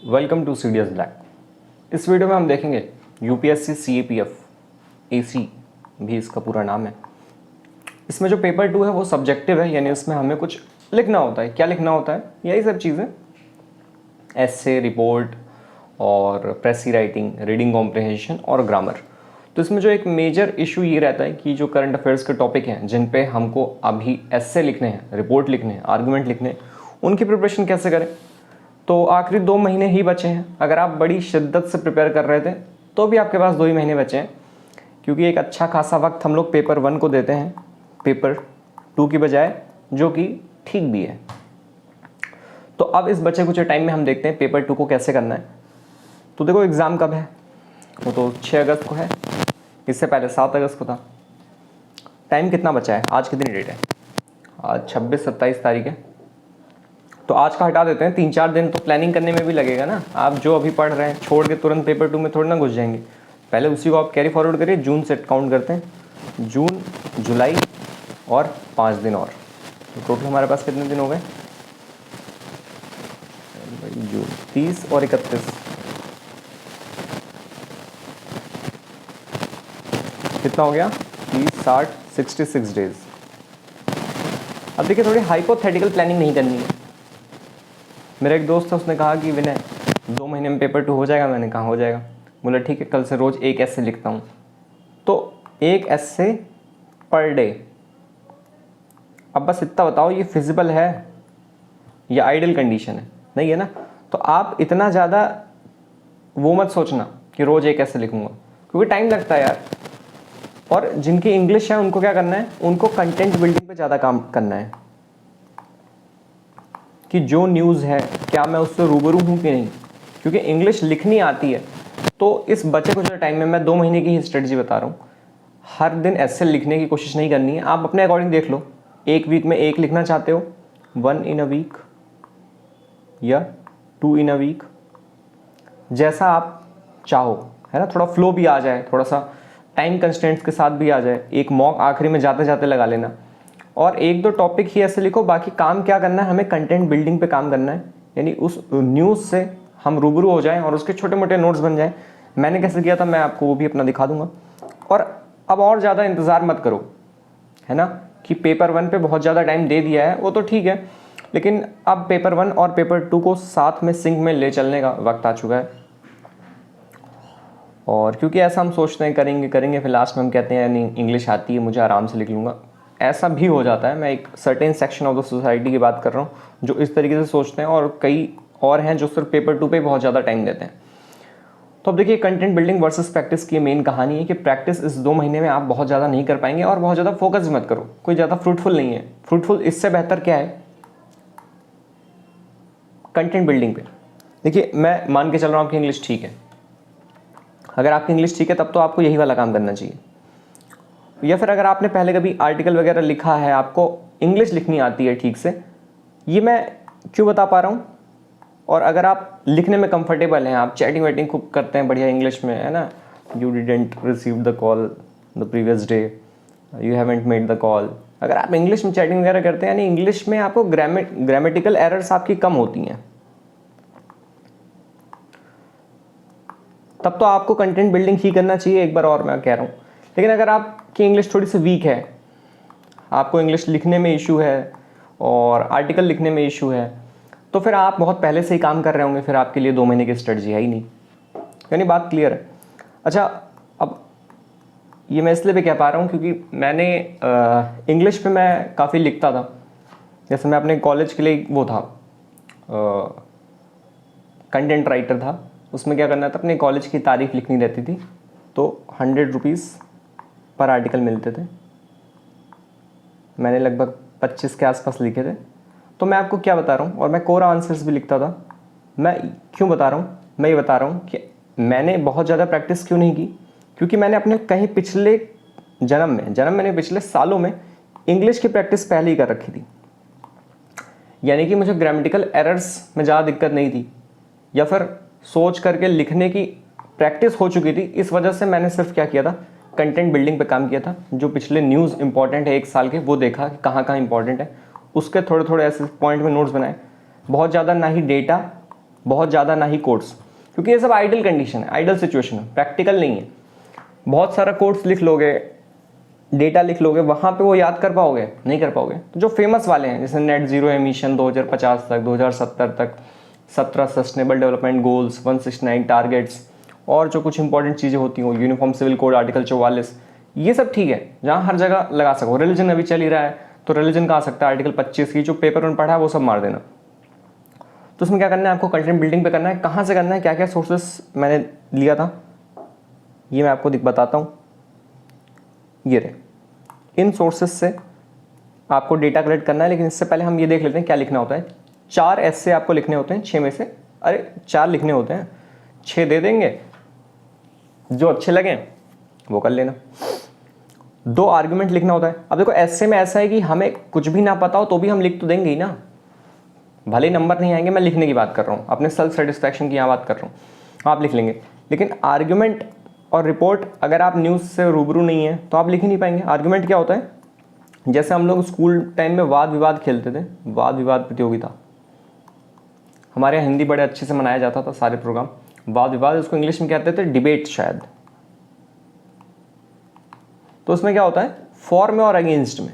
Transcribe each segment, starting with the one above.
Welcome to CDS Black. इस video में हम देखेंगे यूपीएससी सीएपीएफ एसी भी इसका पूरा नाम है। इसमें जो पेपर 2 है वो सब्जेक्टिव है, यानी इसमें हमें कुछ लिखना होता है। क्या लिखना होता है? यही सब चीज़ें, एसे, रिपोर्ट और प्रेसी राइटिंग, रीडिंग कॉम्प्रिहेंशन और ग्रामर। तो इसमें जो एक मेजर इशू ये रहता है कि जो करंट अफेयर्स के टॉपिक हैं जिन पे हमको अभी एसे लिखने हैं, रिपोर्ट लिखने हैं, आर्गूमेंट लिखने हैं, उनकी प्रिपरेशन कैसे करें। तो आखिरी 2 महीने ही बचे हैं। अगर आप बड़ी शिद्दत से प्रिपेयर कर रहे थे तो भी आपके पास 2 ही महीने बचे हैं, क्योंकि एक अच्छा खासा वक्त हम लोग पेपर 1 को देते हैं पेपर 2 की बजाय, जो कि ठीक भी है। तो अब इस बचे कुछ टाइम में हम देखते हैं पेपर 2 को कैसे करना है। तो देखो, एग्ज़ाम कब है? वो तो 6 अगस्त को है। इससे पहले 7 अगस्त को था। टाइम कितना बचा है? आज कितनी डेट है? आज 26-27 तारीख है। तो आज का हटा देते हैं। 3-4 दिन तो प्लानिंग करने में भी लगेगा ना। आप जो अभी पढ़ रहे हैं छोड़ के तुरंत पेपर 2 में थोड़ी ना घुस जाएंगे। पहले उसी को आप कैरी फॉरवर्ड करिए। जून से काउंट करते हैं, जून, जुलाई और 5 दिन और। तो टोटल हमारे पास कितने दिन हो गए? जून 30 और 31, कितना हो गया? 30, 60, 66 डेज। अब देखिए, थोड़ी हाइपोथेटिकल प्लानिंग नहीं करनी है। मेरा एक दोस्त है, उसने कहा कि विनय 2 महीने में पेपर 2 हो जाएगा। मैंने कहा हो जाएगा। बोला ठीक है, कल से रोज़ एक ऐसे लिखता हूँ। तो एक ऐसे पर डे। अब बस इतना बताओ, ये फिजिबल है या आइडियल कंडीशन है? नहीं है ना। तो आप इतना ज़्यादा वो मत सोचना कि रोज़ एक ऐसे लिखूँगा, क्योंकि टाइम लगता है यार। और जिनकी इंग्लिश है उनको क्या करना है? उनको कंटेंट बिल्डिंग पे ज़्यादा काम करना है कि जो न्यूज़ है क्या मैं उससे रूबरू हूँ कि नहीं, क्योंकि इंग्लिश लिखनी आती है। तो इस बचे कुछ टाइम में मैं 2 महीने की ही स्ट्रेटजी बता रहा हूँ। हर दिन ऐसे लिखने की कोशिश नहीं करनी है। आप अपने अकॉर्डिंग देख लो, एक वीक में एक लिखना चाहते हो, 1 इन अ वीक या 2 इन अ वीक, जैसा आप चाहो, है ना। थोड़ा फ्लो भी आ जाए, थोड़ा सा टाइम कंस्टेंट्स के साथ भी आ जाए। एक मॉक आखिरी में जाते जाते लगा लेना, और 1-2 टॉपिक ही ऐसे लिखो। बाकी काम क्या करना है? हमें कंटेंट बिल्डिंग पे काम करना है, यानी उस न्यूज़ से हम रूबरू हो जाएं और उसके छोटे मोटे नोट्स बन जाएं। मैंने कैसे किया था मैं आपको वो भी अपना दिखा दूंगा। और अब और ज़्यादा इंतज़ार मत करो, है ना, कि पेपर 1 पे बहुत ज़्यादा टाइम दे दिया है, वो तो ठीक है, लेकिन अब पेपर 1 और पेपर 2 को साथ में सिंक में ले चलने का वक्त आ चुका है। और क्योंकि ऐसा हम सोचते हैं करेंगे करेंगे, फिर लास्ट में हम कहते हैं नहीं, इंग्लिश आती है, मुझे आराम से लिख लूँगा। ऐसा भी हो जाता है। मैं एक certain section of the society की बात कर रहा हूँ जो इस तरीके से सोचते हैं, और कई और हैं जो सिर्फ पेपर 2 पे बहुत ज़्यादा टाइम देते हैं। तो अब देखिए, कंटेंट बिल्डिंग वर्सेस प्रैक्टिस की मेन कहानी है कि प्रैक्टिस इस 2 महीने में आप बहुत ज़्यादा नहीं कर पाएंगे, और बहुत ज़्यादा फोकस मत करो, कोई ज़्यादा फ्रूटफुल नहीं है। फ्रूटफुल इससे बेहतर क्या है? कंटेंट बिल्डिंग पे। देखिए, मैं मान के चल रहा हूँ आपकी इंग्लिश ठीक है। अगर आपकी इंग्लिश ठीक है तब तो आपको यही वाला काम करना चाहिए। या फिर अगर आपने पहले कभी आर्टिकल वगैरह लिखा है, आपको इंग्लिश लिखनी आती है ठीक से, ये मैं क्यों बता पा रहा हूँ। और अगर आप लिखने में कंफर्टेबल हैं, आप चैटिंग वैटिंग खूब करते हैं बढ़िया इंग्लिश में, है ना, you didn't receive the call the previous day, you haven't made the call, अगर आप इंग्लिश में चैटिंग वगैरह करते हैं, यानी इंग्लिश में आपको ग्रामेटिकल एरर्स आपकी कम होती हैं, तब तो आपको कंटेंट बिल्डिंग ही करना चाहिए। एक बार और मैं कह रहा हूँ। लेकिन अगर आपकी इंग्लिश थोड़ी सी वीक है, आपको इंग्लिश लिखने में इशू है और आर्टिकल लिखने में इशू है, तो फिर आप बहुत पहले से ही काम कर रहे होंगे, फिर आपके लिए 2 महीने की स्ट्रेटजी है ही नहीं। यानी बात क्लियर है। अच्छा, अब ये मैं इसलिए भी कह पा रहा हूँ क्योंकि मैंने इंग्लिश पे मैं काफ़ी लिखता था। जैसे मैं अपने कॉलेज के लिए वो था, कंटेंट राइटर था। उसमें क्या करना था, अपने कॉलेज की तारीफ लिखनी रहती थी। तो 100 रुपीज़ पर आर्टिकल मिलते थे। मैंने लगभग 25 के आसपास लिखे थे। तो मैं आपको क्या बता रहा हूँ, और मैं कोरा आंसर्स भी लिखता था। मैं क्यों बता रहा हूँ? मैं ये बता रहा हूँ कि मैंने बहुत ज़्यादा प्रैक्टिस क्यों नहीं की, क्योंकि मैंने अपने कहीं पिछले मैंने पिछले सालों में इंग्लिश की प्रैक्टिस पहले ही कर रखी थी। यानी कि मुझे ग्रामेटिकल एरर्स में ज़्यादा दिक्कत नहीं थी, या फिर सोच करके लिखने की प्रैक्टिस हो चुकी थी। इस वजह से मैंने सिर्फ क्या किया था, कंटेंट बिल्डिंग पे काम किया था। जो पिछले न्यूज़ इंपॉर्टेंट है 1 साल के, वो देखा कि कहाँ इंपॉर्टेंट है, उसके थोड़े थोड़े ऐसे पॉइंट में नोट्स बनाए। बहुत ज़्यादा ना ही डेटा बहुत ज़्यादा ना ही कोट्स, क्योंकि ये सब आइडल कंडीशन है, आइडल सिचुएशन है, प्रैक्टिकल नहीं है। बहुत सारा कोट्स लिख लोगे, डेटा लिख लोगे, वहाँ पे वो याद कर पाओगे? नहीं कर पाओगे। तो जो फेमस वाले हैं जैसे नेट ज़ीरो एमिशन 2050 तक, 2070 तक, 17 सस्टेनेबल डेवलपमेंट गोल्स, 169 टारगेट्स, और जो कुछ इंपॉर्टेंट चीज़ें होती हैं, यूनिफॉर्म सिविल कोड आर्टिकल 44, ये सब ठीक है, जहाँ हर जगह लगा सको। रिलीजन अभी चल ही रहा है, तो रिलीजन का आ सकता है आर्टिकल 25 की, जो पेपर में पढ़ा है वो सब मार देना। तो उसमें क्या करना है आपको? कंटेंट बिल्डिंग पे करना है। कहाँ से करना है, क्या क्या सोर्सेस मैंने लिया था, ये मैं आपको बताता हूँ। ये रहे, इन सोर्सेस से आपको डेटा कलेक्ट करना है। लेकिन इससे पहले हम ये देख लेते हैं क्या लिखना होता है। 4 ऐसे आपको लिखने होते हैं 6 में से, अरे 4 लिखने होते हैं, 6 दे देंगे, जो अच्छे लगे वो कर लेना। 2 आर्गुमेंट लिखना होता है। अब देखो ऐसे में ऐसा है कि हमें कुछ भी ना पता हो तो भी हम लिख तो देंगे ही ना, भले ही नंबर नहीं आएंगे। मैं लिखने की बात कर रहा हूँ, अपने सेल्फ सेटिस्फैक्शन की यहाँ बात कर रहा हूँ, आप लिख लेंगे। लेकिन आर्गुमेंट और रिपोर्ट, अगर आप न्यूज़ से रूबरू नहीं है तो आप लिख ही नहीं पाएंगे। आर्गुमेंट क्या होता है? जैसे हम लोग स्कूल टाइम में वाद विवाद खेलते थे, वाद विवाद प्रतियोगिता, हमारे यहाँ हिंदी बड़े अच्छे से मनाया जाता था, सारे प्रोग्राम वाद विवाद, उसको इंग्लिश में कहते थे डिबेट शायद। तो उसमें क्या होता है? फॉर में और अगेंस्ट में,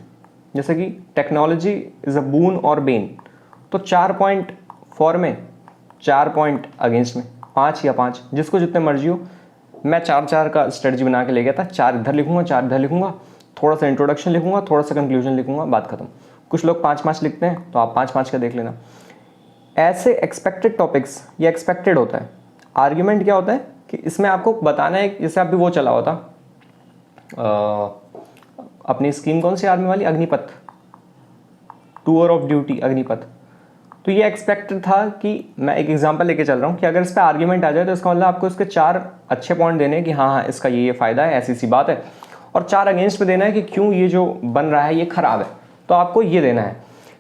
जैसे कि टेक्नोलॉजी इज अ बून और बेन, तो 4 पॉइंट फॉर में, 4 पॉइंट अगेंस्ट में, 5 या 5, जिसको जितने मर्जी हो। मैं 4-4 का स्ट्रेटजी बना के ले गया था, 4 इधर लिखूंगा, 4 इधर लिखूंगा, थोड़ा सा इंट्रोडक्शन लिखूंगा, थोड़ा सा कंक्लूजन लिखूंगा, बात खत्म। कुछ लोग 5-5 लिखते हैं, तो आप 5-5 का देख लेना। ऐसे एक्सपेक्टेड टॉपिक्स, ये एक्सपेक्टेड होता है। आर्ग्यूमेंट क्या होता है कि इसमें आपको बताना है, जैसे अभी वो चला होता अपनी स्कीम कौन सी आर्मी वाली, Agnipath, tour of duty Agnipath. तो ये एक्सपेक्टेड था कि मैं एक एग्जांपल लेके चल रहा हूँ कि अगर इस पर आर्ग्यूमेंट आ जाए तो इसका मतलब आपको इसके 4 अच्छे पॉइंट देने हैं कि हाँ हाँ इसका ये फ़ायदा है, ऐसी सी बात है, और 4 अगेंस्ट पे देना है कि क्यों ये जो बन रहा है ये ख़राब है, तो आपको ये देना है।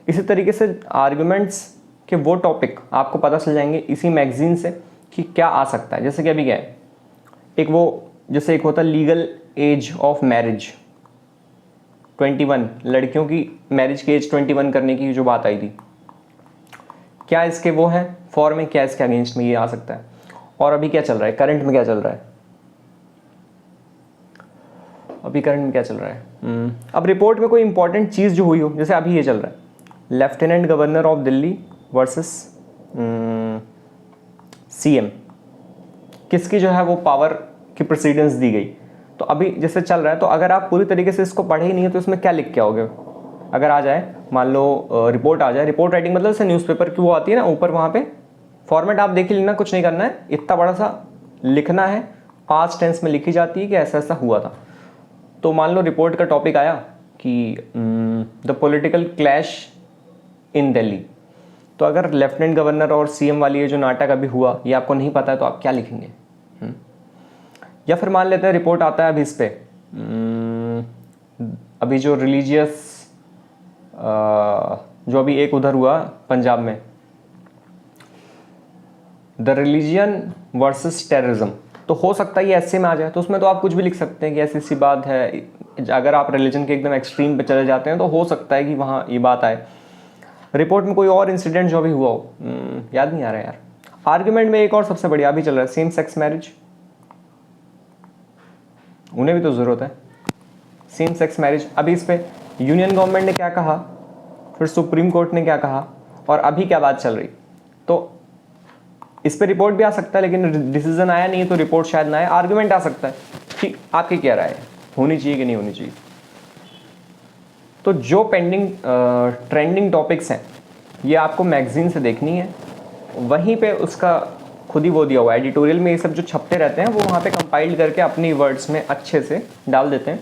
इसी तरीके से आर्ग्यूमेंट्स के वो टॉपिक आपको पता चल जाएंगे इसी मैगजीन से कि क्या आ सकता है। जैसे कि अभी क्या है, एक वो जैसे एक होता है लीगल एज ऑफ मैरिज 21, लड़कियों की मैरिज की एज 21 करने की जो बात आई थी, क्या इसके वो है फॉर में, क्या इसके अगेंस्ट में, ये आ सकता है। और अभी क्या चल रहा है, करंट में क्या चल रहा है, अभी करंट में क्या चल रहा है। अब रिपोर्ट में कोई इंपॉर्टेंट चीज़ जो हुई हो, जैसे अभी ये चल रहा है lieutenant governor of Delhi versus CM, किसकी जो है वो पावर की प्रेसिडेंस दी गई। तो अभी जैसे चल रहा है, तो अगर आप पूरी तरीके से इसको पढ़े ही नहीं है तो इसमें क्या लिख के आओगे। अगर आ जाए, मान लो रिपोर्ट आ जाए, रिपोर्ट राइटिंग मतलब जैसे न्यूज़पेपर की वो आती है ना, ऊपर वहाँ पे फॉर्मेट आप देख ही लेना, कुछ नहीं करना है, इतना बड़ा सा लिखना है, पास्ट टेंस में लिखी जाती है कि ऐसा ऐसा हुआ था। तो मान लो रिपोर्ट का टॉपिक आया कि द पॉलिटिकल क्लैश इन दिल्ली, तो अगर लेफ्टिनेंट गवर्नर और सीएम वाली ये जो नाटक अभी हुआ ये आपको नहीं पता है तो आप क्या लिखेंगे। या फिर मान लेते हैं रिपोर्ट आता है अभी इस पे अभी जो रिलीजियस जो अभी एक उधर हुआ पंजाब में, द रिलीजियन वर्सेस टेररिज्म, तो हो सकता है ये ऐसे में आ जाए। तो उसमें तो आप कुछ भी लिख सकते हैं कि ऐसी सी बात है। अगर आप रिलीजन के एकदम एक्सट्रीम पे चले जाते हैं तो हो सकता है कि वहाँ ये बात आए। रिपोर्ट में कोई और इंसिडेंट जो भी हुआ हो, याद नहीं आ रहा यार। आर्ग्यूमेंट में एक और सबसे बढ़िया अभी चल रहा है सेम सेक्स मैरिज, उन्हें भी तो ज़रूरत है सेम सेक्स मैरिज। अभी इस पे यूनियन गवर्नमेंट ने क्या कहा, फिर सुप्रीम कोर्ट ने क्या कहा, और अभी क्या बात चल रही, तो इस पे रिपोर्ट भी आ सकता है। लेकिन डिसीजन आया नहीं तो रिपोर्ट शायद ना आए, आर्ग्यूमेंट आ सकता है कि आपकी क्या राय है, होनी चाहिए कि नहीं होनी चाहिए। तो जो पेंडिंग ट्रेंडिंग टॉपिक्स हैं ये आपको मैगजीन से देखनी है, वहीं पे उसका खुद ही वो दिया हुआ है एडिटोरियल में, ये सब जो छपते रहते हैं वो वहाँ पे कंपाइल्ड करके अपनी वर्ड्स में अच्छे से डाल देते हैं।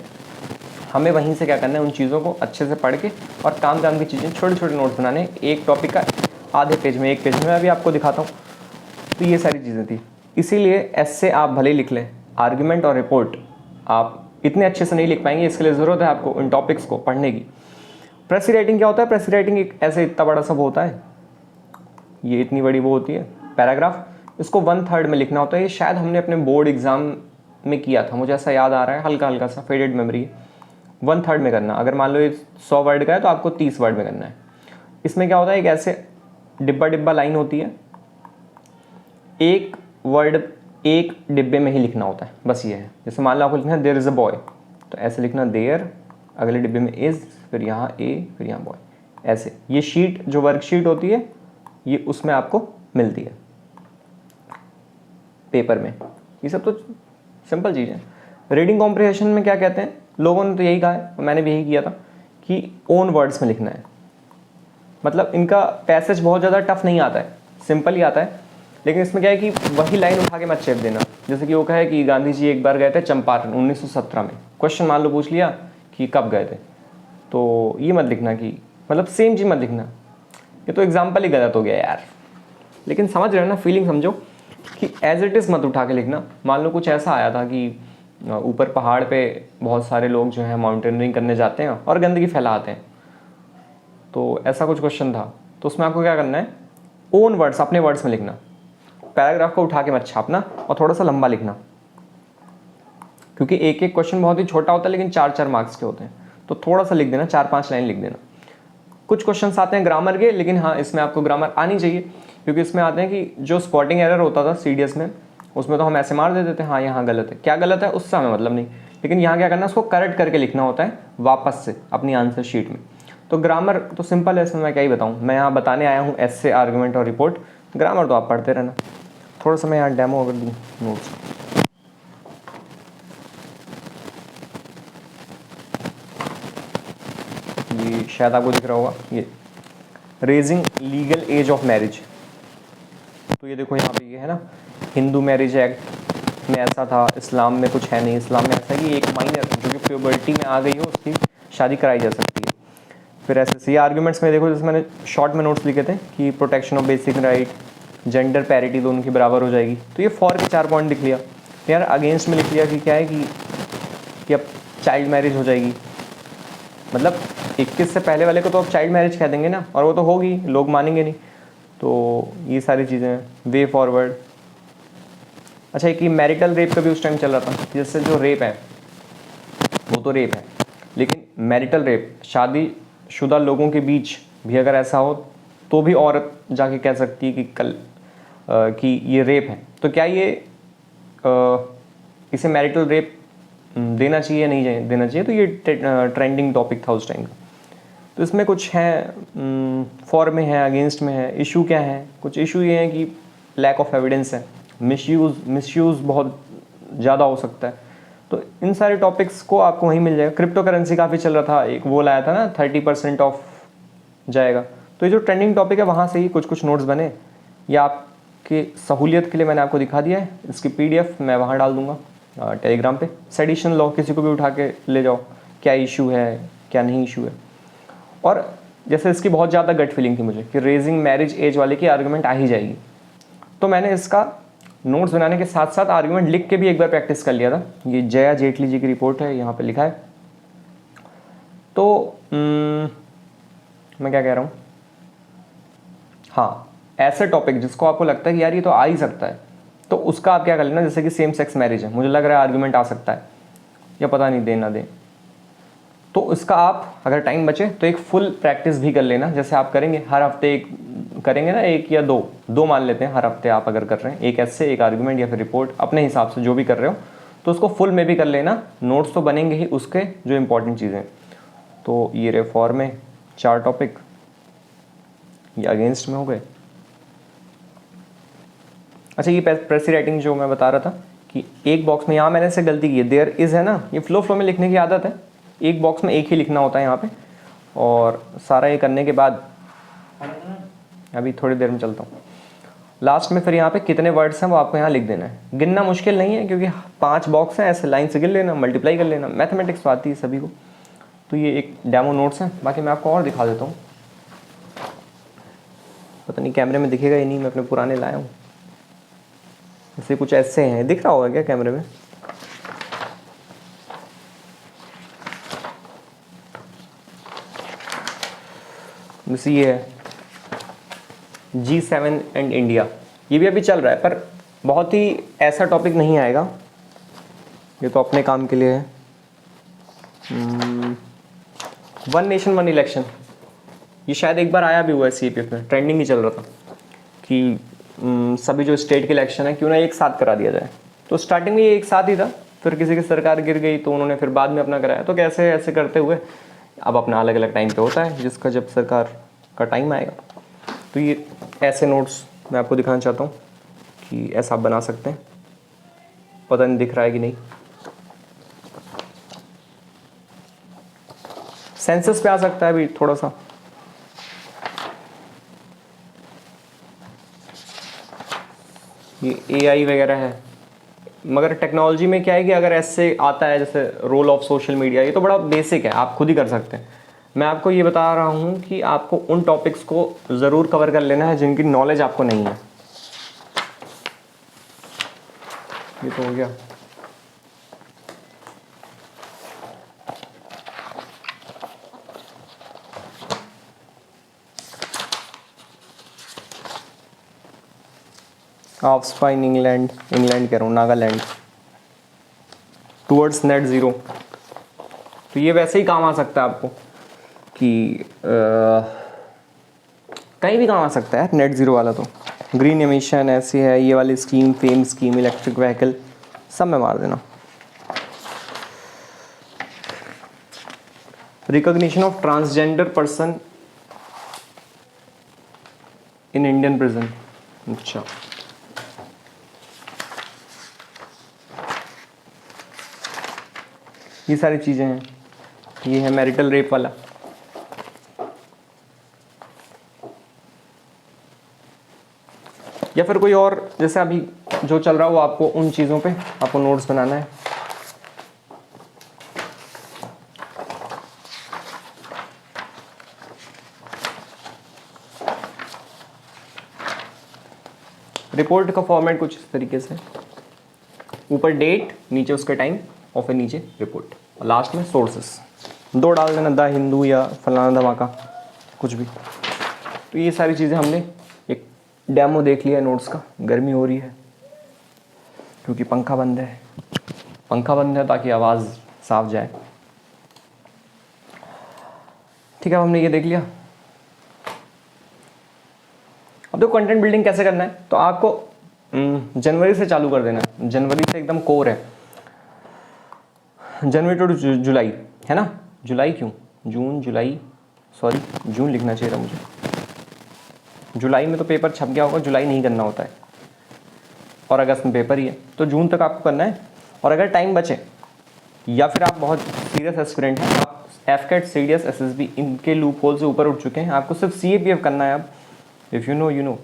हमें वहीं से क्या करना है, उन चीज़ों को अच्छे से पढ़ के और काम काम की चीज़ें छोटे छोटे नोट्स बनाने, एक टॉपिक का आधे पेज में, एक पेज में, मैं अभी आपको दिखाता हूँ। तो ये सारी चीज़ें थी, इसीलिए ऐसे आप भले ही लिख लें, आर्ग्यूमेंट और रिपोर्ट आप इतने अच्छे से नहीं लिख पाएंगे, इसके लिए ज़रूरत है आपको इन टॉपिक्स को पढ़ने की। प्रेस राइटिंग क्या होता है, प्रेस राइटिंग एक ऐसे इतना बड़ा सब होता है, ये इतनी बड़ी वो होती है पैराग्राफ, इसको 1/3 में लिखना होता है। ये शायद हमने अपने बोर्ड एग्जाम में किया था, मुझे ऐसा याद आ रहा है, हल्का हल्का सा फेडेड मेमोरी है। 1/3 में करना, अगर मान लो ये 100 वर्ड का है तो आपको 30 वर्ड में करना है। इसमें क्या होता है, एक ऐसे डिब्बा डिब्बा लाइन होती है, एक वर्ड एक डिब्बे में ही लिखना होता है, बस ये है। जैसे मान लो आपको लिखना है देयर इज़ अ बॉय, तो ऐसे लिखना देयर, अगले डिब्बे में इज़, फिर यहाँ ए, फिर यहाँ बॉय, ऐसे। ये शीट जो वर्कशीट होती है ये उसमें आपको मिलती है पेपर में। ये सब तो सिंपल चीज़ है। रीडिंग कॉम्प्रिहेंशन में क्या कहते हैं, लोगों ने तो यही कहा है, मैंने भी यही किया था कि ओन वर्ड्स में लिखना है। मतलब इनका पैसेज बहुत ज़्यादा टफ नहीं आता है, सिंपल ही आता है, लेकिन इसमें क्या है कि वही लाइन उठा के मत चेप देना। जैसे कि वो कहे कि गांधी जी एक बार गए थे चंपारण 1917 में, क्वेश्चन मान लो पूछ लिया कि कब गए थे, तो ये मत लिखना कि मतलब सेम चीज़ मत लिखना, ये तो एग्जाम्पल ही गलत हो गया यार। लेकिन समझ रहे हो ना, फीलिंग समझो कि एज इट इज़ मत उठा के लिखना। मान लो कुछ ऐसा आया था कि ऊपर पहाड़ पे बहुत सारे लोग जो हैं माउंटेनियरिंग करने जाते हैं और गंदगी फैलाते हैं, तो ऐसा कुछ क्वेश्चन था। तो उसमें आपको क्या करना है, ओन वर्ड्स, अपने वर्ड्स में लिखना। पैराग्राफ को उठा के मत छापना और थोड़ा सा लंबा लिखना, क्योंकि एक एक क्वेश्चन बहुत ही छोटा होता है लेकिन 4-4 मार्क्स के होते हैं, तो थोड़ा सा लिख देना, 4-5 लाइन लिख देना। कुछ क्वेश्चंस आते हैं ग्रामर के, लेकिन हाँ इसमें आपको ग्रामर आनी चाहिए, क्योंकि इसमें आते हैं कि जो स्पॉटिंग एरर होता था सीडीएस में, उसमें तो हम ऐसे मार देते थे हाँ यहाँ गलत है, क्या गलत है उससे हमें मतलब नहीं, लेकिन यहाँ क्या करना है, उसको करेक्ट करके लिखना होता है वापस से अपनी आंसर शीट में। तो ग्रामर तो सिंपल है, इसमें मैं क्या ही बताऊँ, मैं यहाँ बताने आया हूँ एस्से, आर्गुमेंट और रिपोर्ट। ग्रामर तो आप पढ़ते रहना। थोड़ा सा मैं यहाँ डेमो अगर दूँ नोट्स, ये शायद आपको दिख रहा होगा, ये raising legal age of marriage. तो ये देखो यहाँ पे ये है ना, हिंदू मैरिज एक्ट में ऐसा था, इस्लाम में कुछ है नहीं। इस्लाम में ऐसा है कि एक माइनर जो कि प्यूबर्टी में आ गई हो उसकी शादी कराई जा सकती है। फिर ऐसे आर्ग्यूमेंट्स में देखो, जैसे मैंने शॉर्ट में नोट्स लिखे थे कि protection of basic right, gender parity दोनों की बराबर हो जाएगी, तो ये फॉर के 4 पॉइंट लिख लिया। तो यार अगेंस्ट में लिख लिया कि क्या है कि अब चाइल्ड मैरिज हो जाएगी, मतलब 21 से पहले वाले को तो अब चाइल्ड मैरिज कह देंगे ना, और वो तो होगी, लोग मानेंगे नहीं। तो ये सारी चीज़ें हैं, वे फॉरवर्ड। अच्छा, एक मैरिटल रेप का भी उस टाइम चल रहा था, जिससे जो रेप है वो तो रेप है, लेकिन मैरिटल रेप, शादीशुदा लोगों के बीच भी अगर ऐसा हो तो भी औरत जाके कह सकती है कि कि ये रेप है। तो क्या ये इसे मैरिटल रेप देना चाहिए नहीं देना चाहिए, तो ये ट्रेंडिंग टॉपिक था उस टाइम का। तो इसमें कुछ है, फॉर में है, अगेंस्ट में है। इशू क्या है, कुछ इशू ये है कि लैक ऑफ एविडेंस है, मिसयूज़ बहुत ज़्यादा हो सकता है। तो इन सारे टॉपिक्स को आपको वहीं मिल जाएगा। क्रिप्टो करेंसी काफ़ी चल रहा था, एक वो लाया था ना 30% ऑफ जाएगा। तो ये जो ट्रेंडिंग टॉपिक है वहाँ से ही कुछ कुछ नोट्स बने, या आपके सहूलियत के लिए मैंने आपको दिखा दिया है। इसकी PDF मैं वहाँ डाल दूँगा टेलीग्राम पे। सेडिशन लॉ किसी को भी उठा के ले जाओ, क्या इशू है क्या नहीं इशू है। और जैसे इसकी बहुत ज़्यादा गट फीलिंग थी मुझे कि रेजिंग मैरिज एज वाले की आर्गुमेंट आ ही जाएगी, तो मैंने इसका नोट्स बनाने के साथ साथ आर्गुमेंट लिख के भी एक बार प्रैक्टिस कर लिया था। ये जया जेटली जी की रिपोर्ट है, यहाँ पे लिखा है। तो मैं क्या कह रहा हूँ, हाँ, ऐसे टॉपिक जिसको आपको लगता है कि यार ये तो आ ही सकता है, तो उसका आप क्या कर लेना। जैसे कि सेम सेक्स मैरिज है, मुझे लग रहा है आर्गुमेंट आ सकता है, या पता नहीं देना दे, तो इसका आप अगर टाइम बचे तो एक फुल प्रैक्टिस भी कर लेना। जैसे आप करेंगे हर हफ्ते एक करेंगे ना, एक या दो मान लेते हैं हर हफ्ते आप अगर कर रहे हैं, एक ऐसे एक आर्गुमेंट या फिर रिपोर्ट, अपने हिसाब से जो भी कर रहे हो, तो उसको फुल में भी कर लेना। नोट्स तो बनेंगे ही उसके जो इंपॉर्टेंट चीज़ें। तो ये रहे फॉर में 4 टॉपिक, ये अगेंस्ट में हो गए। अच्छा, ये प्रेसी राइटिंग जो मैं बता रहा था कि एक बॉक्स में, यहाँ मैंने से गलती की है, देयर इज़ है ना, ये फ्लो में लिखने की आदत है, एक बॉक्स में एक ही लिखना होता है यहाँ पे। और सारा ये करने के बाद अभी थोड़ी देर में चलता हूँ, लास्ट में फिर यहाँ पे कितने वर्ड्स हैं वो आपको यहाँ लिख देना है। गिनना मुश्किल नहीं है, क्योंकि 5 बॉक्स हैं, ऐसे लाइन से गिन लेना, मल्टीप्लाई कर लेना। मैथमेटिक्स तो आती है सभी को। तो ये एक डेमो नोट्स हैं, बाकी मैं आपको और दिखा देता हूँ। पता नहीं कैमरे में दिखेगा या नहीं, मैं अपने पुराने लाया हूँ। जैसे कुछ ऐसे हैं, दिख रहा होगा क्या कैमरे में? जैसे ये है G7 एंड इंडिया, ये भी अभी चल रहा है, पर बहुत ही ऐसा टॉपिक नहीं आएगा, ये तो अपने काम के लिए है। 1 नेशन 1 इलेक्शन, ये शायद एक बार आया भी हुआ है CPF में, ट्रेंडिंग ही चल रहा था कि सभी जो स्टेट के इलेक्शन है क्यों ना एक साथ करा दिया जाए। तो स्टार्टिंग में ये एक साथ ही था, फिर किसी की सरकार गिर गई तो उन्होंने फिर बाद में अपना कराया। तो कैसे ऐसे करते हुए अब अपना अलग अलग टाइम पे होता है, जिसका जब सरकार का टाइम आएगा। तो ये ऐसे नोट्स मैं आपको दिखाना चाहता हूँ कि ऐसा आप बना सकते हैं। पता नहीं दिख रहा है कि नहीं। सेंसस पे आ सकता है अभी थोड़ा सा। ये एआई वगैरह है, मगर टेक्नोलॉजी में क्या है कि अगर ऐसे आता है जैसे रोल ऑफ सोशल मीडिया, ये तो बड़ा बेसिक है, आप खुद ही कर सकते हैं। मैं आपको ये बता रहा हूँ कि आपको उन टॉपिक्स को ज़रूर कवर कर लेना है जिनकी नॉलेज आपको नहीं है। ये तो हो गया। ऑफस्पाइन इंग्लैंड कह रहा हूँ, नागालैंड टूवर्ड्स नेट ज़ीरो। तो ये वैसे ही काम आ सकता है आपको कि कहीं भी काम आ सकता है नेट ज़ीरो वाला। तो ग्रीन एमिशन ऐसी है, ये वाली scheme, fame scheme, electric vehicle, सब में मार देना। Recognition of transgender person in Indian prison. अच्छा, ये सारी चीज़ें हैं। ये है मैरिटल रेप वाला। या फिर कोई और जैसे अभी जो चल रहा है वो आपको उन चीज़ों पे आपको नोट्स बनाना है। रिपोर्ट का फॉर्मेट कुछ इस तरीके से, ऊपर डेट, नीचे उसका टाइम और फिर नीचे रिपोर्ट और लास्ट में सोर्सेस। 2 डाल देना, द हिंदू या फलाना धमाका कुछ भी। तो ये सारी चीज़ें हमने एक डेमो देख लिया नोट्स का। गर्मी हो रही है क्योंकि पंखा बंद है ताकि आवाज़ साफ जाए। ठीक है, हमने ये देख लिया। अब तो कंटेंट बिल्डिंग कैसे करना है, तो आपको जनवरी से चालू कर देना है। जनवरी से एकदम कोर है, जनवरी टू जुलाई, है ना। जुलाई क्यों, जून जुलाई, सॉरी जून लिखना चाहिए था मुझे। जुलाई में तो पेपर छप गया होगा, जुलाई नहीं करना होता है, और अगस्त में पेपर ही है, तो जून तक आपको करना है। और अगर टाइम बचे या फिर आप बहुत सीरियस एस्पिरेंट हैं, आप एफकेट, सीडीएस, एसएसबी इनके लूप होल से ऊपर उठ चुके हैं, आपको सिर्फ सीएपीएफ करना है अब। इफ़ यू नो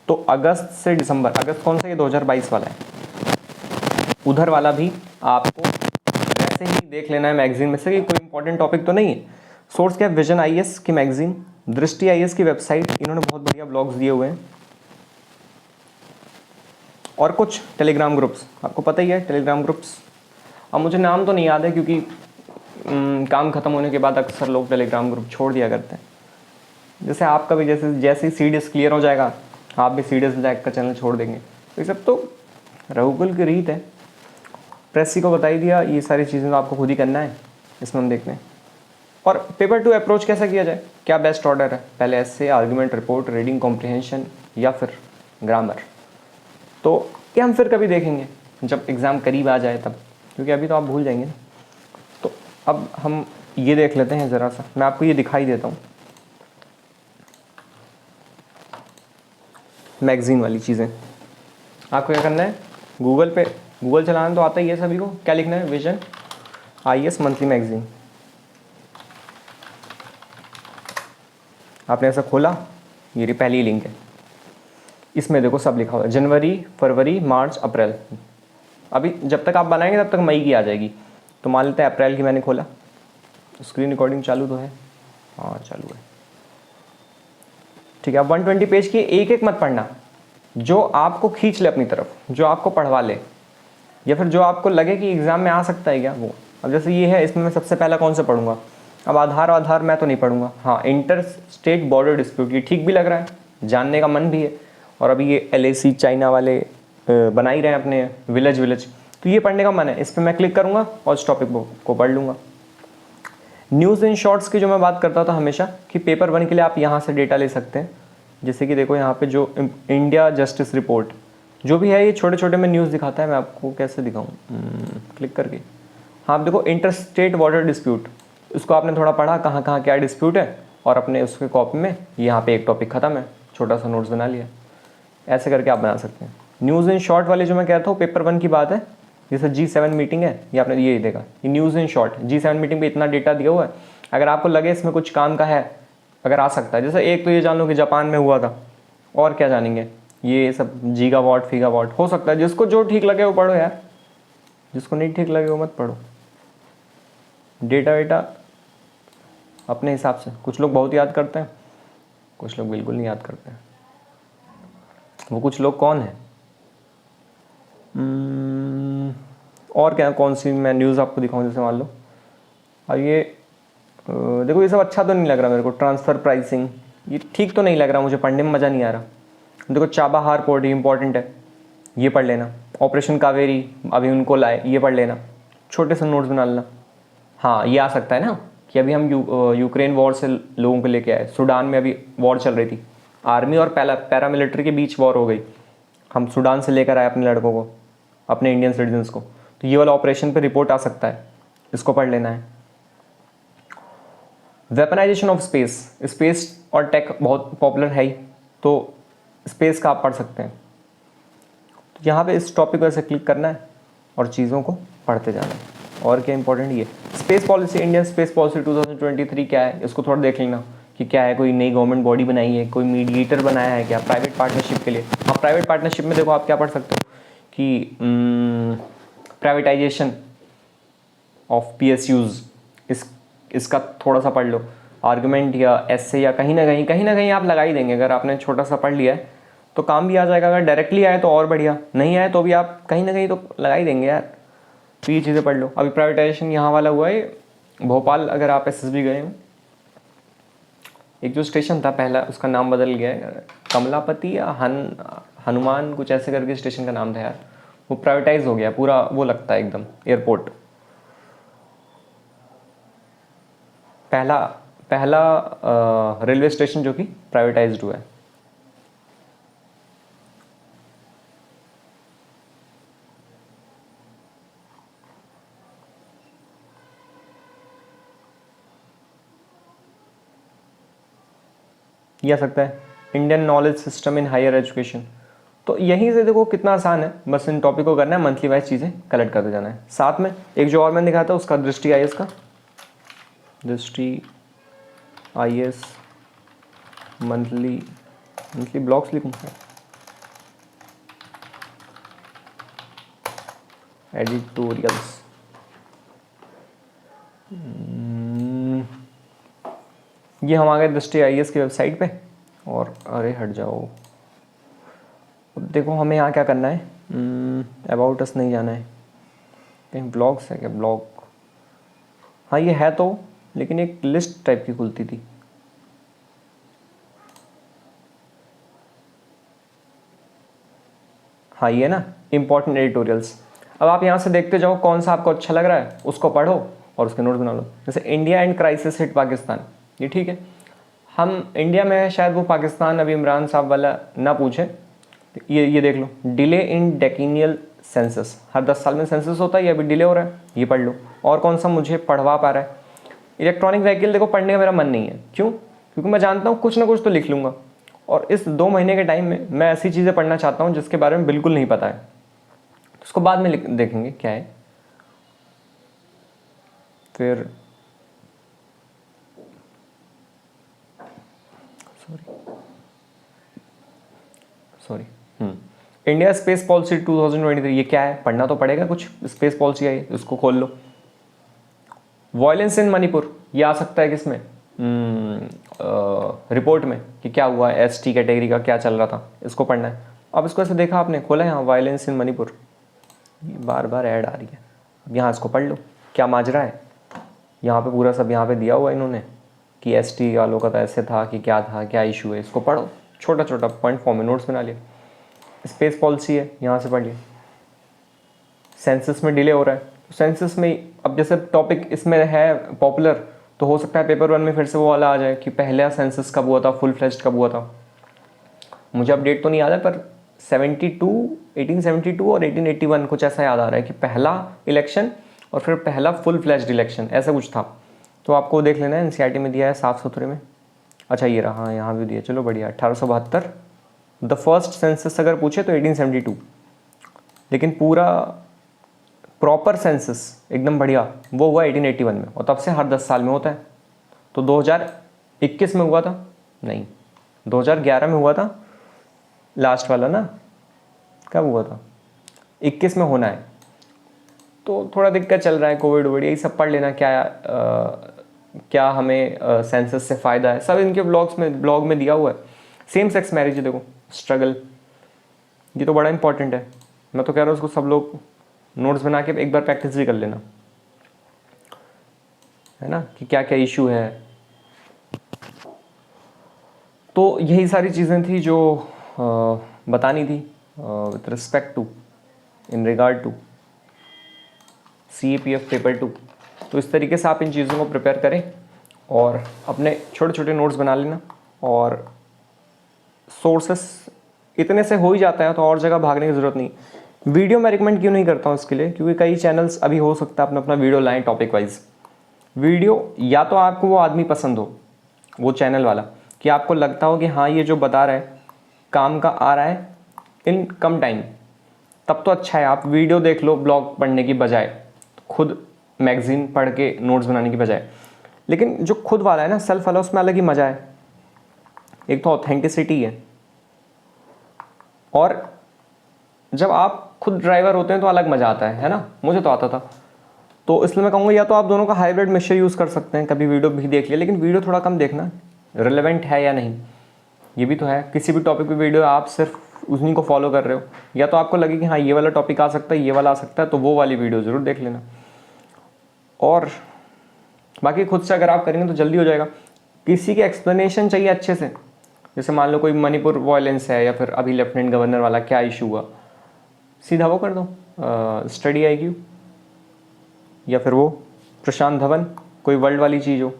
तो अगस्त से दिसंबर, अगस्त कौन सा, ये 2022 वाला है, उधर वाला भी आपको वैसे ही देख लेना है मैगजीन में से कि कोई इंपॉर्टेंट टॉपिक तो नहीं है। सोर्स क्या है, विजन आईएएस की मैगजीन, दृष्टि आईएएस की वेबसाइट, इन्होंने बहुत बढ़िया ब्लॉग्स दिए हुए हैं, और कुछ टेलीग्राम ग्रुप्स, आपको पता ही है टेलीग्राम ग्रुप्स। अब मुझे नाम तो नहीं याद है क्योंकि काम ख़त्म होने के बाद अक्सर लोग टेलीग्राम ग्रुप छोड़ दिया करते हैं। जैसे आपका भी जैसे ही सीडीएस क्लियर हो जाएगा, आप भी सीडीएस ब्लैक का चैनल छोड़ देंगे। तो ये सब तो रघुकुल की रीत है, प्रेसी को बता ही दिया। ये सारी चीज़ें तो आपको खुद ही करना है, इसमें हम देखते हैं। और पेपर 2 अप्रोच कैसा किया जाए, क्या बेस्ट ऑर्डर है, पहले एसे, आर्गुमेंट, रिपोर्ट, रीडिंग कॉम्प्रिहेंशन या फिर ग्रामर। तो ये हम फिर कभी देखेंगे जब एग्ज़ाम करीब आ जाए तब, क्योंकि अभी तो आप भूल जाएंगे ना। तो अब हम ये देख लेते हैं ज़रा सा, मैं आपको ये दिखाई देता हूँ मैगज़ीन वाली चीज़ें। आपको क्या करना है, गूगल चलाना तो आता ही है सभी को। क्या लिखना है, विजन आईएएस मंथली मैगज़ीन। आपने ऐसा खोला, ये रही पहली लिंक है, इसमें देखो सब लिखा हुआ है, जनवरी, फरवरी, मार्च, अप्रैल। अभी जब तक आप बनाएंगे तब तक मई की आ जाएगी। तो मान लेते हैं अप्रैल की मैंने खोला, स्क्रीन रिकॉर्डिंग चालू तो है, हाँ चालू है, ठीक है। अब 120 पेज की एक एक मत पढ़ना, जो आपको खींच ले अपनी तरफ, जो आपको पढ़वा ले, या फिर जो आपको लगे कि एग्ज़ाम में आ सकता है क्या वो। अब जैसे ये है, इसमें मैं सबसे पहला कौन सा पढ़ूंगा, अब आधार मैं तो नहीं पढ़ूंगा। हाँ, इंटर स्टेट बॉर्डर डिस्प्यूट, ये ठीक भी लग रहा है, जानने का मन भी है। और अभी ये LAC चाइना वाले बना ही रहे हैं अपने विलेज, तो ये पढ़ने का मन है, इस पर मैं क्लिक करूँगा और इस टॉपिक को पढ़ लूँगा। न्यूज़ इन शॉर्ट्स की जो मैं बात करता था हमेशा कि पेपर 1 के लिए आप यहाँ से डेटा ले सकते हैं, जैसे कि देखो यहाँ पे जो इंडिया जस्टिस रिपोर्ट जो भी है, ये छोटे छोटे में न्यूज़ दिखाता है। मैं आपको कैसे दिखाऊँ, क्लिक करके। हाँ, आप देखो इंटरस्टेट वाटर डिस्प्यूट, उसको आपने थोड़ा पढ़ा कहाँ कहाँ क्या डिस्प्यूट है, और अपने उसके कॉपी में यहाँ पे एक टॉपिक ख़त्म है, छोटा सा नोट्स बना लिया। ऐसे करके आप बना सकते हैं। न्यूज़ इन शॉर्ट वाले जो मैं कहता हूँ पेपर 1 की बात है, जैसे G7 मीटिंग है, ये आपने ये देखा, ये news in short G7 meeting पे इतना डेटा दिया हुआ है। अगर आपको लगे इसमें कुछ काम का है, अगर आ सकता है, जैसे एक तो ये जान लो कि जापान में हुआ था, और क्या जानेंगे, ये सब गीगावाट फीगावाट हो सकता है। जिसको जो ठीक लगे वो पढ़ो यार, जिसको नहीं ठीक लगे वो मत पढ़ो। डेटा वेटा अपने हिसाब से, कुछ लोग बहुत याद करते हैं, कुछ लोग बिल्कुल नहीं याद करते हैं। वो कुछ लोग कौन है? और क्या, कौन सी मैं न्यूज़ आपको दिखाऊं? जैसे मान लो और ये देखो, ये सब अच्छा तो नहीं लग रहा मेरे को। ट्रांसफ़र प्राइसिंग ये ठीक तो नहीं लग रहा मुझे, पढ़ने में मज़ा नहीं आ रहा। देखो चाबाहार पोर्ट इंपॉर्टेंट है, ये पढ़ लेना। ऑपरेशन कावेरी अभी उनको लाए, ये पढ़ लेना, छोटे से नोट्स बना लेना। हाँ, ये आ सकता है ना कि अभी हम यूक्रेन वॉर से लोगों को लेके आए। सूडान में अभी वॉर चल रही थी, आर्मी और पैरामिलिट्री के बीच वॉर हो गई। हम सूडान से लेकर आए अपने लड़कों को, अपने इंडियन सिटीजन्स को, तो ये वाला ऑपरेशन पे रिपोर्ट आ सकता है, इसको पढ़ लेना है। वेपनाइजेशन ऑफ स्पेस, स्पेस और टेक बहुत पॉपुलर है ही, तो स्पेस का आप पढ़ सकते हैं। तो यहाँ पे इस टॉपिक पर से क्लिक करना है और चीज़ों को पढ़ते जाना है। और क्या इंपॉर्टेंट, ये space policy, Indian space policy 2023 क्या है, इसको थोड़ा देख लेना कि क्या है। कोई नई गवर्नमेंट बॉडी बनाई है, कोई मीडिएटर बनाया है क्या प्राइवेट पार्टनरशिप के लिए। हाँ, प्राइवेट पार्टनरशिप में देखो आप क्या पढ़ सकते हो कि प्राइवेटाइजेशन ऑफ PSUs, इसका थोड़ा सा पढ़ लो। आर्गुमेंट या ऐसे या कहीं ना कहीं आप लगा ही देंगे। अगर आपने छोटा सा पढ़ लिया है तो काम भी आ जाएगा। अगर डायरेक्टली आए तो और बढ़िया, नहीं आए तो भी आप कहीं ना कहीं तो लगा ही देंगे यार। तो ये चीज़ें पढ़ लो। अभी प्राइवेटाइजेशन यहाँ वाला हुआ है भोपाल, अगर आप SSB गए हो, एक जो स्टेशन था पहला उसका नाम बदल गया है, कमलापति या हनुमान कुछ ऐसे करके स्टेशन का नाम था यार, वो प्राइवेटाइज हो गया पूरा, वो लगता है एकदम एयरपोर्ट। पहला रेलवे स्टेशन जो कि प्राइवेटाइज्ड हुआ है। ये आ सकता है Indian knowledge system in higher education. तो यहीं से देखो कितना आसान है, बस इन टॉपिक को करना है, मंथली वाइज चीज़ें कलेक्ट करते जाना है। साथ में एक जो और मैंने दिखाया था उसका दृष्टि IAS का, दृष्टि IAS मंथली ब्लॉग्स लिखूँगा, एडिटोरियल्स। ये हम आ गए दृष्टि IAS की वेबसाइट पे, और अरे हट जाओ। अब देखो हमें यहाँ क्या करना है, अबाउट अस नहीं जाना है, कहीं ब्लॉग्स है क्या, ब्लॉग, हाँ ये है तो, लेकिन एक लिस्ट टाइप की खुलती थी। हाँ ये ना इम्पोर्टेंट एडिटोरियल्स। अब आप यहाँ से देखते जाओ कौन सा आपको अच्छा लग रहा है, उसको पढ़ो और उसके नोट्स बना लो। जैसे India and crisis hit Pakistan, ये ठीक है, हम इंडिया में है, शायद वो पाकिस्तान अभी इमरान साहब वाला ना पूछे। ये देख लो, डिले इन डेकेनियल सेंसस, हर 10 साल में सेंसस होता है, ये अभी डिले हो रहा है, ये पढ़ लो। और कौन सा मुझे पढ़वा पा रहा है, इलेक्ट्रॉनिक व्हीकल, देखो पढ़ने का मेरा मन नहीं है। क्यों? क्योंकि मैं जानता हूँ कुछ ना कुछ तो लिख लूँगा, और इस 2 महीने के टाइम में मैं ऐसी चीज़ें पढ़ना चाहता हूँ जिसके बारे में बिल्कुल नहीं पता है, तो उसको बाद में देखेंगे क्या है। फिर सॉरी इंडिया स्पेस पॉलिसी 2023, ये क्या है, पढ़ना तो पड़ेगा कुछ। स्पेस पॉलिसी आई, उसको खोल लो। वायलेंस इन मणिपुर, ये आ सकता है किसमें, रिपोर्ट में, कि क्या हुआ, ST कैटेगरी का क्या चल रहा था, इसको पढ़ना है। अब इसको ऐसे देखा आपने, खोला यहाँ वायलेंस इन मणिपुर, बार बार ऐड आ रही है। अब यहाँ इसको पढ़ लो क्या माजरा है। यहाँ पे पूरा सब यहाँ पे दिया हुआ इन्होंने कि ST वालों का तो ऐसे था कि क्या था, क्या इशू है, इसको पढ़ो। छोटा छोटा पॉइंट फॉर्म में नोट्स बना लिए। स्पेस पॉलिसी है, यहाँ से पढ़ लिए। सेंसस में डिले हो रहा है, सेंसस में अब जैसे टॉपिक इसमें है पॉपुलर, तो हो सकता है पेपर 1 में फिर से वो वाला आ जाए कि पहला सेंसस कब हुआ था, फुल फ्लेज्ड कब हुआ था। मुझे अपडेट तो नहीं याद है, पर 1872 और 1881 कुछ ऐसा याद आ रहा है कि पहला इलेक्शन और फिर पहला फुल फ्लैश्ड इलेक्शन, ऐसा कुछ था। तो आपको देख लेना है, एनसीईआरटी में दिया है साफ सुथरे में। अच्छा ये रहा, हाँ यहाँ भी दिया, चलो बढ़िया। 1872 द फर्स्ट सेंसस अगर पूछे तो 1872, लेकिन पूरा प्रॉपर सेंसस एकदम बढ़िया वो हुआ 1881 में, और तब से हर 10 साल में होता है। तो 2021 में हुआ था, नहीं 2011 में हुआ था लास्ट वाला ना, कब हुआ था, 21 में होना है। तो थोड़ा दिक्कत चल रहा है, कोविड वोविड यही सब पढ़ लेना, क्या हमें सेंसस से फ़ायदा है, सब इनके ब्लॉग में दिया हुआ है। सेम सेक्स मैरिज देखो, स्ट्रगल, ये तो बड़ा इंपॉर्टेंट है। मैं तो कह रहा हूँ उसको सब लोग नोट्स बना के एक बार प्रैक्टिस भी कर लेना, है ना, कि क्या क्या इशू है। तो यही सारी चीज़ें थी जो बतानी थी with respect to, in regard to CAPF paper 2। तो इस तरीके से आप इन चीज़ों को प्रिपेयर करें और अपने छोटे छोटे नोट्स बना लेना, और सोर्सेस इतने से हो ही जाता है, तो और जगह भागने की ज़रूरत नहीं। वीडियो मैं रिकमेंड क्यों नहीं करता हूँ इसके लिए, क्योंकि कई चैनल्स अभी हो सकता है अपना अपना वीडियो लाएँ टॉपिक वाइज। वीडियो या तो आपको वो आदमी पसंद हो, वो चैनल वाला, कि आपको लगता हो कि हाँ ये जो बता रहा है काम का आ रहा है इन कम टाइम, तब तो अच्छा है आप वीडियो देख लो ब्लॉग पढ़ने की बजाय, खुद मैगजीन पढ़ के नोट्स बनाने की बजाय। लेकिन जो खुद वाला है ना, सेल्फ वाला, उसमें अलग ही मज़ा है। एक तो ऑथेंटिसिटी है, और जब आप खुद ड्राइवर होते हैं तो अलग मज़ा आता है ना, मुझे तो आता था। तो इसलिए मैं कहूँगा या तो आप दोनों का हाइब्रिड मिक्सचर यूज़ कर सकते हैं, कभी वीडियो भी देख लिया, लेकिन वीडियो थोड़ा कम देखना, रिलेवेंट है या नहीं ये भी तो है। किसी भी टॉपिक पे वीडियो आप सिर्फ उन्हीं को फॉलो कर रहे हो, या तो आपको लगे कि हाँ ये वाला टॉपिक आ सकता है, ये वाला आ सकता है, तो वो वाली वीडियो ज़रूर देख लेना। और बाकी खुद से अगर आप करेंगे तो जल्दी हो जाएगा। किसी की एक्सप्लेनेशन चाहिए अच्छे से, जैसे मान लो कोई मणिपुर वायलेंस है, या फिर अभी लेफ्टिनेंट गवर्नर वाला क्या इशू हुआ, सीधा वो कर दो स्टडी IQ, या फिर वो प्रशांत धवन, कोई वर्ल्ड वाली चीज़ हो,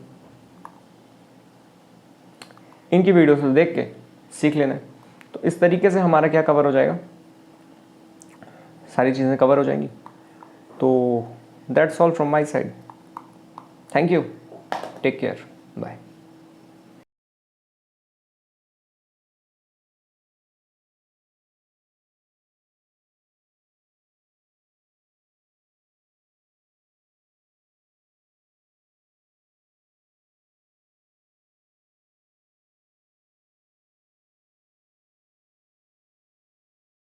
इनकी वीडियो से देख के सीख लेना है। तो इस तरीके से हमारा क्या कवर हो जाएगा, सारी चीज़ें कवर हो जाएंगी। तो that's all from my side. Thank you, take care, bye.